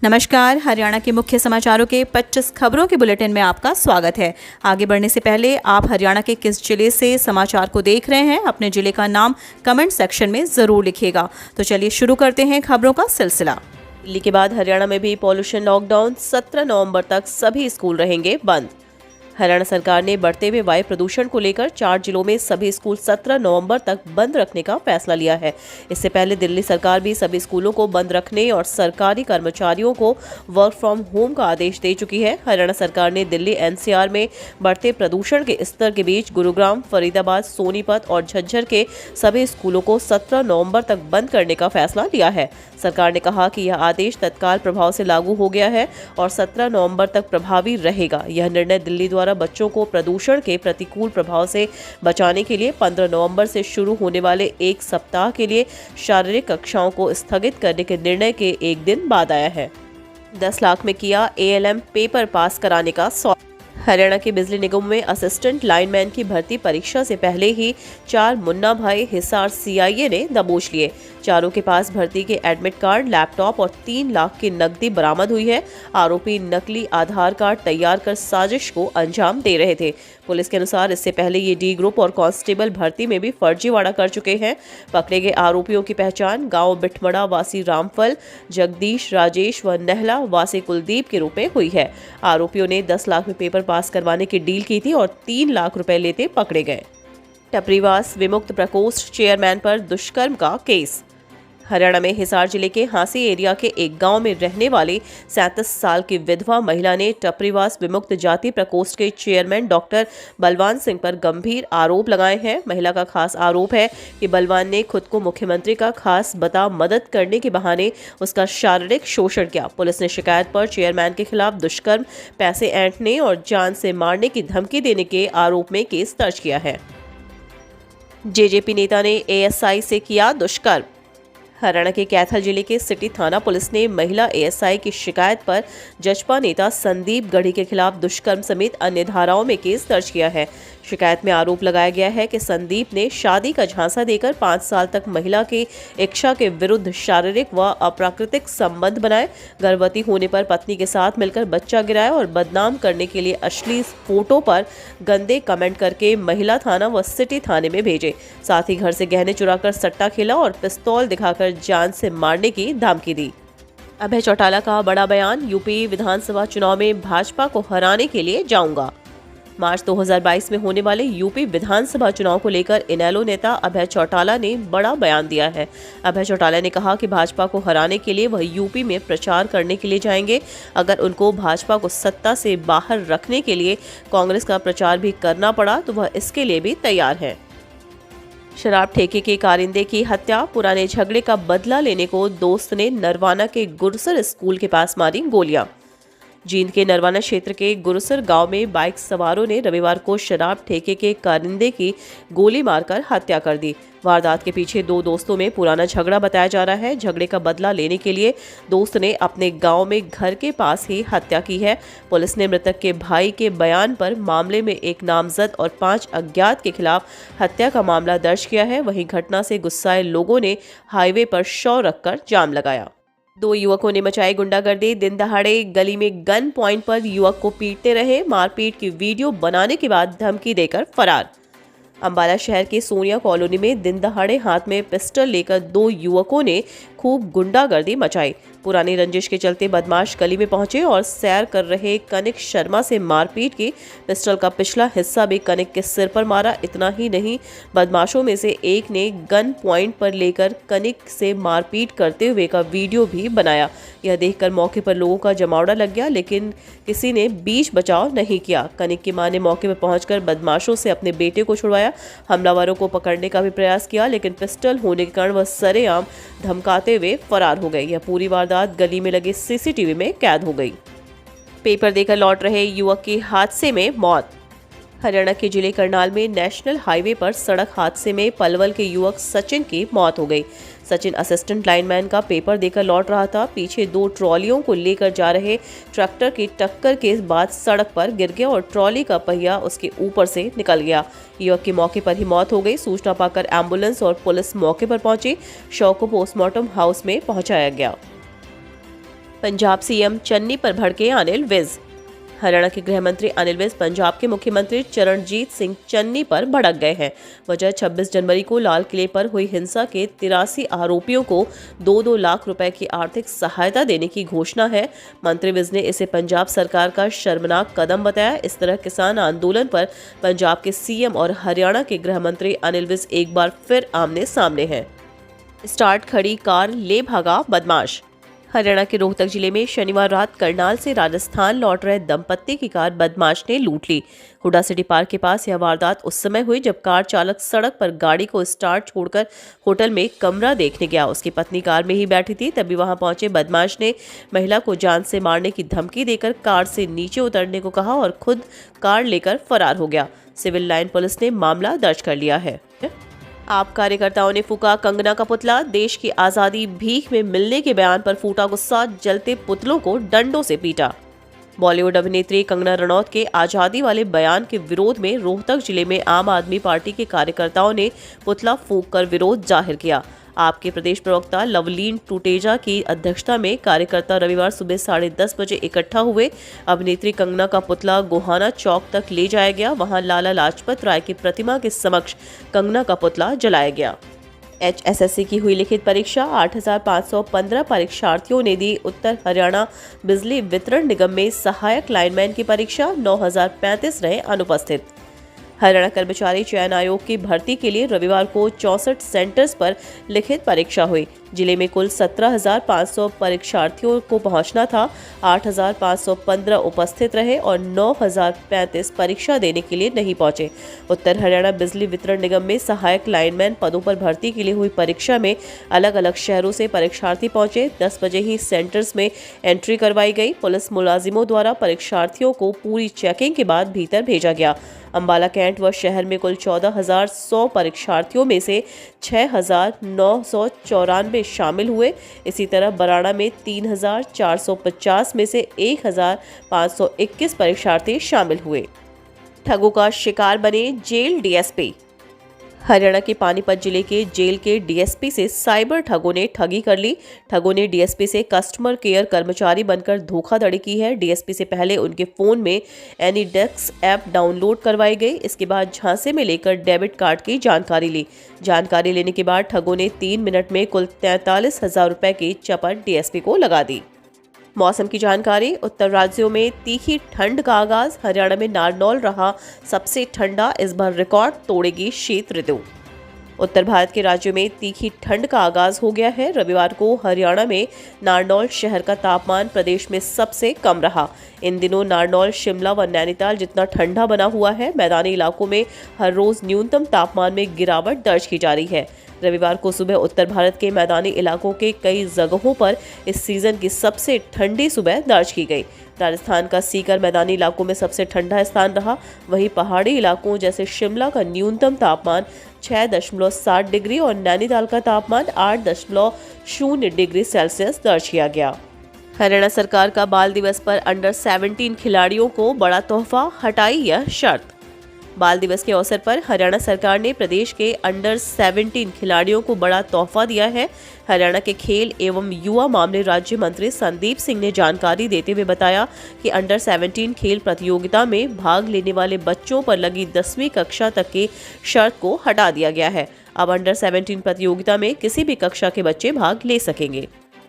नमस्कार। हरियाणा के मुख्य समाचारों के 25 खबरों के बुलेटिन में आपका स्वागत है। आगे बढ़ने से पहले आप हरियाणा के किस जिले से समाचार को देख रहे हैं, अपने जिले का नाम कमेंट सेक्शन में जरूर लिखिएगा। तो चलिए शुरू करते हैं खबरों का सिलसिला। दिल्ली के बाद हरियाणा में भी पॉल्यूशन लॉकडाउन 17 नवंबर तक सभी स्कूल रहेंगे बंद। हरियाणा सरकार ने बढ़ते हुए वायु प्रदूषण को लेकर 4 जिलों में सभी स्कूल 17 नवंबर तक बंद रखने का फैसला लिया है। इससे पहले दिल्ली सरकार भी सभी स्कूलों को बंद रखने और सरकारी कर्मचारियों को वर्क फ्रॉम होम का आदेश दे चुकी है। हरियाणा सरकार ने दिल्ली एनसीआर में बढ़ते प्रदूषण के स्तर के बीच गुरुग्राम, फरीदाबाद, सोनीपत और झज्जर के सभी स्कूलों को 17 नवंबर तक बंद करने का फैसला लिया है। सरकार ने कहा कि यह आदेश तत्काल प्रभाव से लागू हो गया है और 17 नवंबर तक प्रभावी रहेगा। यह निर्णय दिल्ली द्वारा बच्चों को प्रदूषण के प्रतिकूल प्रभाव से बचाने के लिए 15 नवंबर से शुरू होने वाले एक सप्ताह के लिए शारीरिक कक्षाओं को स्थगित करने के निर्णय के एक दिन बाद आया है। 10 लाख में किया ALM पेपर पास कराने का सौदा। हरियाणा के बिजली निगम में असिस्टेंट लाइनमैन की भर्ती परीक्षा से पहले ही 4 मुन्ना भाई हिसार CIA ने दबोच लिए। चारों के पास भर्ती के एडमिट कार्ड, लैपटॉप और 3 लाख की नकदी बरामद हुई है। आरोपी नकली आधार कार्ड तैयार कर साजिश को अंजाम दे रहे थे। पुलिस के अनुसार इससे पहले ये D ग्रुप और कांस्टेबल भर्ती में भी फर्जीवाड़ा कर चुके हैं। पकड़े गए आरोपियों की पहचान गांव बिठमड़ा वासी रामफल, जगदीश, राजेश व नहला वासी कुलदीप के रूप में हुई है। आरोपियों ने 10 लाख में पेपर पास करवाने की डील की थी और 3 लाख रुपए लेते पकड़े गए। टपरीवास विमुक्त प्रकोष्ठ चेयरमैन पर दुष्कर्म का केस। हरियाणा में हिसार जिले के हांसी एरिया के एक गांव में रहने वाली 37 साल की विधवा महिला ने टपरीवास विमुक्त जाति प्रकोष्ठ के चेयरमैन डॉक्टर बलवान सिंह पर गंभीर आरोप लगाए हैं। महिला का खास आरोप है कि बलवान ने खुद को मुख्यमंत्री का खास बता मदद करने के बहाने उसका शारीरिक शोषण किया। पुलिस ने शिकायत पर चेयरमैन के खिलाफ दुष्कर्म, पैसे ऐंठने और जान से मारने की धमकी देने के आरोप में केस दर्ज किया है। JJP नेता ने ASI से किया दुष्कर्म। हरियाणा के कैथल जिले के सिटी थाना पुलिस ने महिला ASI की शिकायत पर जजपा नेता संदीप गढ़ी के खिलाफ दुष्कर्म समेत अन्य धाराओं में केस दर्ज किया है। शिकायत में आरोप लगाया गया है कि संदीप ने शादी का झांसा देकर 5 साल तक महिला की इच्छा के विरुद्ध शारीरिक व अप्राकृतिक संबंध बनाए, गर्भवती होने पर पत्नी के साथ मिलकर बच्चा गिराया और बदनाम करने के लिए अश्लील फोटो पर गंदे कमेंट करके महिला थाना व सिटी थाने में भेजे। साथ ही घर से गहने चुराकर सट्टा खेला और पिस्तौल दिखाकर जान से मारने की धमकी दी। अभय चौटाला का बड़ा बयान, यूपी विधानसभा चुनाव में भाजपा को हराने के लिए जाऊंगा। मार्च 2022 में होने वाले यूपी विधानसभा चुनाव को लेकर इनेलो नेता अभय चौटाला ने बड़ा बयान दिया है। अभय चौटाला ने कहा कि भाजपा को हराने के लिए वह यूपी में प्रचार करने के लिए जाएंगे। अगर उनको भाजपा को सत्ता से बाहर रखने के लिए कांग्रेस का प्रचार भी करना पड़ा तो वह इसके लिए भी तैयार है। शराब ठेके के कारिंदे की हत्या, पुराने झगड़े का बदला लेने को दोस्त ने नरवाना के गुरसर स्कूल के पास मारी गोलियां। जींद के नरवाना क्षेत्र के गुरसर गांव में बाइक सवारों ने रविवार को शराब ठेके के कारिंदे की गोली मारकर हत्या कर दी। वारदात के पीछे 2 दोस्तों में पुराना झगड़ा बताया जा रहा है। झगड़े का बदला लेने के लिए दोस्त ने अपने गांव में घर के पास ही हत्या की है। पुलिस ने मृतक के भाई के बयान पर मामले में एक नामजद और 5 अज्ञात के खिलाफ हत्या का मामला दर्ज किया है। वहीं घटना से गुस्साए लोगों ने हाईवे पर शव रखकर जाम लगाया। 2 युवकों ने मचाई गुंडागर्दी। दिन दहाड़े गली में गन पॉइंट पर युवक को पीटते रहे। मारपीट की वीडियो बनाने के बाद धमकी देकर फरार। अंबाला शहर के सोनिया कॉलोनी में दिन दहाड़े हाथ में पिस्टल लेकर 2 युवकों ने खूब गुंडागर्दी मचाई। पुरानी रंजिश के चलते बदमाश गली में पहुंचे और सैर कर रहे कनिक शर्मा से मारपीट की। पिस्टल का पिछला हिस्सा भी कनिक के सिर पर मारा। इतना ही नहीं, बदमाशों में से एक ने गन पॉइंट पर लेकर कनिक से मारपीट करते हुए का वीडियो भी बनाया। यह देखकर मौके पर लोगों का जमावड़ा लग गया, लेकिन किसी ने बीच बचाव नहीं किया। कनिक की मां ने मौके पर पहुंचकर बदमाशों से अपने बेटे को छुड़वाया। हमलावरों को पकड़ने का भी प्रयास किया, लेकिन पिस्टल होने के कारण वह सरेआम धमकाते हुए फरार हो गए। यह पूरी वारदात गली में लगे CCTV में कैद हो गई। पेपर देकर लौट रहे युवक की हादसे में मौत। हरियाणा के जिले करनाल में नेशनल हाईवे पर सड़क हादसे में पलवल के युवक सचिन की मौत हो गई। सचिन असिस्टेंट लाइनमैन का पेपर देकर लौट रहा था। पीछे 2 ट्रॉलियों को लेकर जा रहे ट्रैक्टर की टक्कर के बाद सड़क पर गिर गया और ट्रॉली का पहिया उसके ऊपर से निकल गया। युवक की मौके पर ही मौत हो गई। सूचना पाकर एम्बुलेंस और पुलिस मौके पर पहुंची। शव को पोस्टमार्टम हाउस में पहुंचाया गया। पंजाब सीएम चन्नी पर भड़के अनिल विज। हरियाणा के गृह मंत्री अनिल विज पंजाब के मुख्यमंत्री चरणजीत सिंह चन्नी पर भड़क गए हैं। वजह 26 जनवरी को लाल किले पर हुई हिंसा के 83 आरोपियों को 2-2 लाख रुपए की आर्थिक सहायता देने की घोषणा है। मंत्री विज ने इसे पंजाब सरकार का शर्मनाक कदम बताया। इस तरह किसान आंदोलन पर पंजाब के सीएम और हरियाणा के गृह मंत्री अनिल विज एक बार फिर आमने सामने हैं। स्टार्ट खड़ी कार ले भागा बदमाश। हरियाणा के रोहतक जिले में शनिवार रात करनाल से राजस्थान लौट रहे दंपत्ति की कार बदमाश ने लूट ली। हुडा सिटी पार्क के पास यह वारदात उस समय हुई जब कार चालक सड़क पर गाड़ी को स्टार्ट छोड़कर होटल में कमरा देखने गया। उसकी पत्नी कार में ही बैठी थी। तभी वहां पहुंचे बदमाश ने महिला को जान से मारने की धमकी देकर कार से नीचे उतरने को कहा और खुद कार लेकर फरार हो गया। सिविल लाइन पुलिस ने मामला दर्ज कर लिया है। आप कार्यकर्ताओं ने फूका कंगना का पुतला। देश की आजादी भीख में मिलने के बयान पर फूटा गुस्सा, जलते पुतलों को डंडों से पीटा। बॉलीवुड अभिनेत्री कंगना रनौत के आजादी वाले बयान के विरोध में रोहतक जिले में आम आदमी पार्टी के कार्यकर्ताओं ने पुतला फूंककर विरोध जाहिर किया। आपके प्रदेश प्रवक्ता लवलीन टूटेजा की अध्यक्षता में कार्यकर्ता रविवार सुबह 10:30 बजे इकट्ठा हुए। अभिनेत्री कंगना का पुतला गोहाना चौक तक ले जाया गया। वहां लाला लाजपत राय की प्रतिमा के समक्ष कंगना का पुतला जलाया गया। HSSC की हुई लिखित परीक्षा। 8,515 परीक्षार्थियों ने दी। उत्तर हरियाणा बिजली वितरण निगम में सहायक लाइनमैन की परीक्षा। 9,035 रहे अनुपस्थित। हरियाणा कर्मचारी चयन आयोग की भर्ती के लिए रविवार को 64 सेंटर्स पर लिखित परीक्षा हुई। जिले में कुल 17,500 परीक्षार्थियों को पहुंचना था। 8,515 उपस्थित रहे और 9,035 परीक्षा देने के लिए नहीं पहुंचे। उत्तर हरियाणा बिजली वितरण निगम में सहायक लाइनमैन पदों पर भर्ती के लिए हुई परीक्षा में अलग अलग शहरों से परीक्षार्थी पहुंचे। 10 बजे ही सेंटर्स में एंट्री करवाई गई। पुलिस मुलाजिमों द्वारा परीक्षार्थियों को पूरी चेकिंग के बाद भीतर भेजा गया। अंबाला कैंट व शहर में कुल 14,100 परीक्षार्थियों में से 6,994 शामिल हुए। इसी तरह बराड़ा में 3,450 में से 1,521 परीक्षार्थी शामिल हुए। ठगों का शिकार बने जेल डीएसपी। हरियाणा के पानीपत जिले के जेल के डीएसपी से साइबर ठगों ने ठगी कर ली। ठगों ने डीएसपी से कस्टमर केयर कर्मचारी बनकर धोखाधड़ी की है। डीएसपी से पहले उनके फोन में एनीडेस्क ऐप डाउनलोड करवाई गई। इसके बाद झांसे में लेकर डेबिट कार्ड की जानकारी ली। जानकारी लेने के बाद ठगों ने 3 मिनट में कुल 43,000 रुपए की चपट डीएसपी को लगा दी। मौसम की जानकारी। उत्तर राज्यों में तीखी ठंड का आगाज। हरियाणा में नारनौल रहा सबसे ठंडा। इस बार रिकॉर्ड तोड़ेगी शीत ऋतु। उत्तर भारत के राज्यों में तीखी ठंड का आगाज हो गया है। रविवार को हरियाणा में नारनौल शहर का तापमान प्रदेश में सबसे कम रहा। इन दिनों नारनौल, शिमला व नैनीताल जितना ठंडा बना हुआ है। मैदानी इलाकों में हर रोज न्यूनतम तापमान में गिरावट दर्ज की जा रही है। रविवार को सुबह उत्तर भारत के मैदानी इलाकों के कई जगहों पर इस सीजन की सबसे ठंडी सुबह दर्ज की गई। राजस्थान का सीकर मैदानी इलाकों में सबसे ठंडा स्थान रहा। वहीं पहाड़ी इलाकों जैसे शिमला का न्यूनतम तापमान 6.7 डिग्री और नैनीताल का तापमान 8.0 डिग्री सेल्सियस दर्ज किया गया। हरियाणा सरकार का बाल दिवस पर अंडर 17 खिलाड़ियों को बड़ा तोहफा, हटाई यह शर्त। बाल दिवस के अवसर पर हरियाणा सरकार ने प्रदेश के अंडर 17 खिलाड़ियों को बड़ा तोहफा दिया है। हरियाणा के खेल एवं युवा मामले राज्य मंत्री संदीप सिंह ने जानकारी देते हुए बताया कि अंडर 17 खेल प्रतियोगिता में भाग लेने वाले बच्चों पर लगी 10वीं कक्षा तक की शर्त को हटा दिया गया है। अब अंडर 17 प्रतियोगिता में किसी भी कक्षा के बच्चे भाग ले सकेंगे।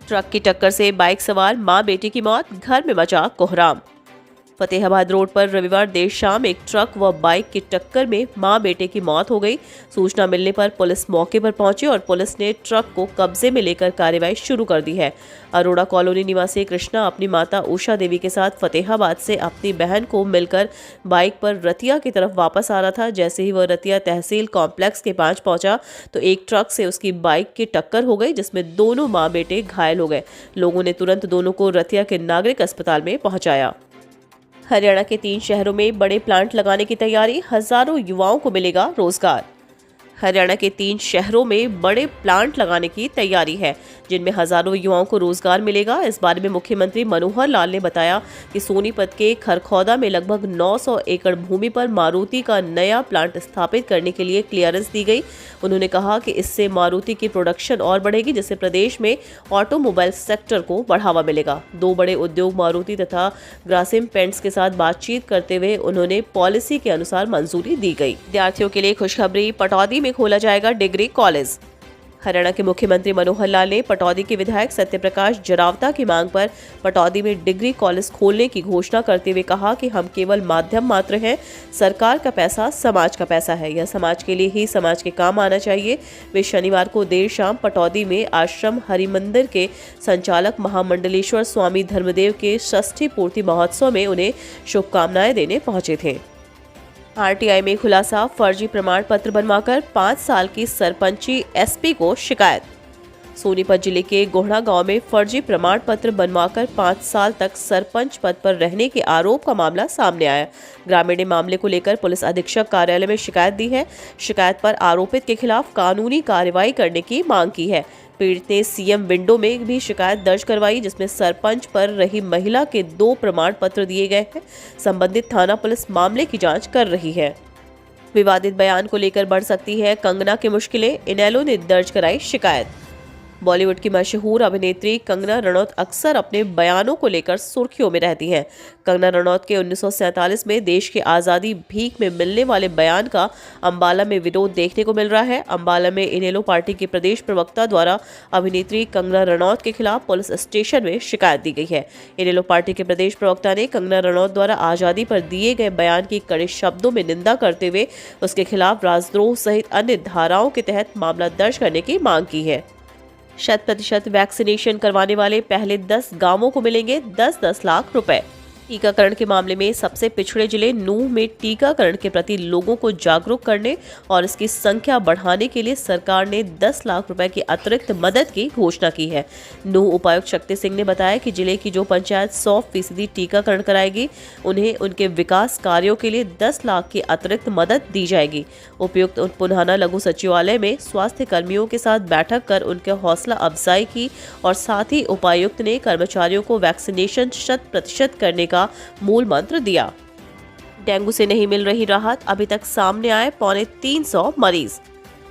ट्रक की टक्कर से बाइक सवार मां बेटे की मौत, घर में मचा कोहराम। फतेहाबाद रोड पर रविवार देर शाम एक ट्रक व बाइक की टक्कर में मां बेटे की मौत हो गई। सूचना मिलने पर पुलिस मौके पर पहुंची और पुलिस ने ट्रक को कब्जे में लेकर कार्रवाई शुरू कर दी है। अरोड़ा कॉलोनी निवासी कृष्णा अपनी माता उषा देवी के साथ फतेहाबाद से अपनी बहन को मिलकर बाइक पर रतिया की तरफ वापस आ रहा था। जैसे ही वह रतिया तहसील कॉम्प्लेक्स के पास पहुंचा तो एक ट्रक से उसकी बाइक की टक्कर हो गई, जिसमें दोनों मां बेटे घायल हो गए। लोगों ने तुरंत दोनों को रतिया के नागरिक अस्पताल में पहुंचाया। हरियाणा के 3 शहरों में बड़े प्लांट लगाने की तैयारी, हजारों युवाओं को मिलेगा रोजगार। हरियाणा के 3 शहरों में बड़े प्लांट लगाने की तैयारी है, जिनमें हजारों युवाओं को रोजगार मिलेगा। इस बारे में मुख्यमंत्री मनोहर लाल ने बताया कि सोनीपत के खरखौदा में लगभग 900 एकड़ भूमि पर मारुति का नया प्लांट स्थापित करने के लिए क्लियरेंस दी गई। उन्होंने कहा कि इससे मारुति की प्रोडक्शन और बढ़ेगी, जिससे प्रदेश में ऑटोमोबाइल सेक्टर को बढ़ावा मिलेगा। 2 बड़े उद्योग मारुति तथा ग्रासिम पेंट्स के साथ बातचीत करते हुए उन्होंने पॉलिसी के अनुसार मंजूरी दी गई। विद्यार्थियों के लिए खुशखबरी, पटौदी में खोला जाएगा डिग्री कॉलेज। हरियाणा के मुख्यमंत्री मनोहर लाल ने पटौदी के विधायक सत्यप्रकाश जरावता की मांग पर पटौदी में डिग्री कॉलेज खोलने की घोषणा करते हुए कहा कि हम केवल माध्यम मात्र हैं। सरकार का पैसा समाज का पैसा है, यह समाज के लिए ही समाज के काम आना चाहिए। वे शनिवार को देर शाम पटौदी में आश्रम हरिमंदिर के संचालक महामंडलेश्वर स्वामी धर्मदेव के षष्ठी पूर्ति महोत्सव में उन्हें शुभकामनाएं देने पहुंचे थे। आरटीआई में खुलासा, फर्जी प्रमाण पत्र बनवाकर 5 साल की सरपंची एसपी को शिकायत। सोनीपत जिले के गोहड़ा गांव में फर्जी प्रमाण पत्र बनवाकर 5 साल तक सरपंच पद पर रहने के आरोप का मामला सामने आया। ग्रामीण ने मामले को लेकर पुलिस अधीक्षक कार्यालय में शिकायत दी है। शिकायत पर आरोपित के खिलाफ कानूनी कार्रवाई करने की मांग की है। पीड़ित ने सीएम विंडो में भी शिकायत दर्ज करवाई, जिसमें सरपंच पर रही महिला के 2 प्रमाण पत्र दिए गए हैं। संबंधित थाना पुलिस मामले की जांच कर रही है। विवादित बयान को लेकर बढ़ सकती है कंगना की मुश्किलें, इनेलो ने दर्ज कराई शिकायत। बॉलीवुड की मशहूर अभिनेत्री कंगना रनौत अक्सर अपने बयानों को लेकर सुर्खियों में रहती हैं। कंगना रनौत के 1947 में देश की आज़ादी भीख में मिलने वाले बयान का अंबाला में विरोध देखने को मिल रहा है। अंबाला में इनेलो पार्टी के प्रदेश प्रवक्ता द्वारा अभिनेत्री कंगना रनौत के खिलाफ पुलिस स्टेशन में शिकायत दी गई है। इनेलो पार्टी के प्रदेश प्रवक्ता ने कंगना रनौत द्वारा आज़ादी पर दिए गए बयान की कड़े शब्दों में निंदा करते हुए उसके खिलाफ राजद्रोह सहित अन्य धाराओं के तहत मामला दर्ज करने की मांग की है। 100% वैक्सीनेशन करवाने वाले पहले 10 गांवों को मिलेंगे 10-10 लाख रुपए। टीकाकरण के मामले में सबसे पिछड़े जिले नूंह में टीकाकरण के प्रति लोगों को जागरूक करने और इसकी संख्या बढ़ाने के लिए सरकार ने 10 लाख रुपए की अतिरिक्त मदद की घोषणा की है। नूंह उपायुक्त शक्ति सिंह ने बताया कि जिले की जो पंचायत 100% टीकाकरण कराएगी, उन्हें उनके विकास कार्यों के लिए 10 लाख की अतिरिक्त मदद दी जाएगी। उपायुक्त पुन्हाना लघु सचिवालय में स्वास्थ्य कर्मियों के साथ बैठक कर उनके हौसला अफजाई की और साथ ही उपायुक्त ने कर्मचारियों को वैक्सीनेशन 100% करने का मूल मंत्र दिया। डेंगू से नहीं मिल रही राहत, अभी तक सामने आए 350 मरीज।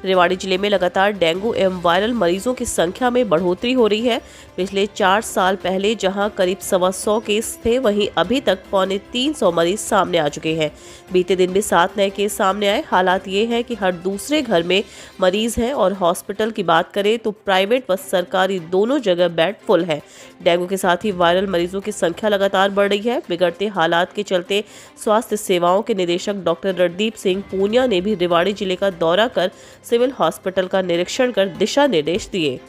रेवाड़ी जिले में लगातार डेंगू एवं वायरल मरीजों की संख्या में बढ़ोतरी हो रही है। पिछले 4 साल पहले जहां करीब 125 केस थे, वहीं अभी तक 350 मरीज सामने आ चुके हैं। बीते दिन भी 7 नए केस सामने आए। हालात ये है कि हर दूसरे घर में मरीज हैं और हॉस्पिटल की बात करें तो प्राइवेट व सरकारी दोनों जगह बेड फुल है। डेंगू के साथ ही वायरल मरीजों की संख्या लगातार बढ़ रही है। बिगड़ते हालात के चलते स्वास्थ्य सेवाओं के निदेशक डॉक्टर रणदीप सिंह पूनिया ने भी रेवाड़ी जिले का दौरा कर सिविल हॉस्पिटल का निरीक्षण कर दिशा निर्देश दिए।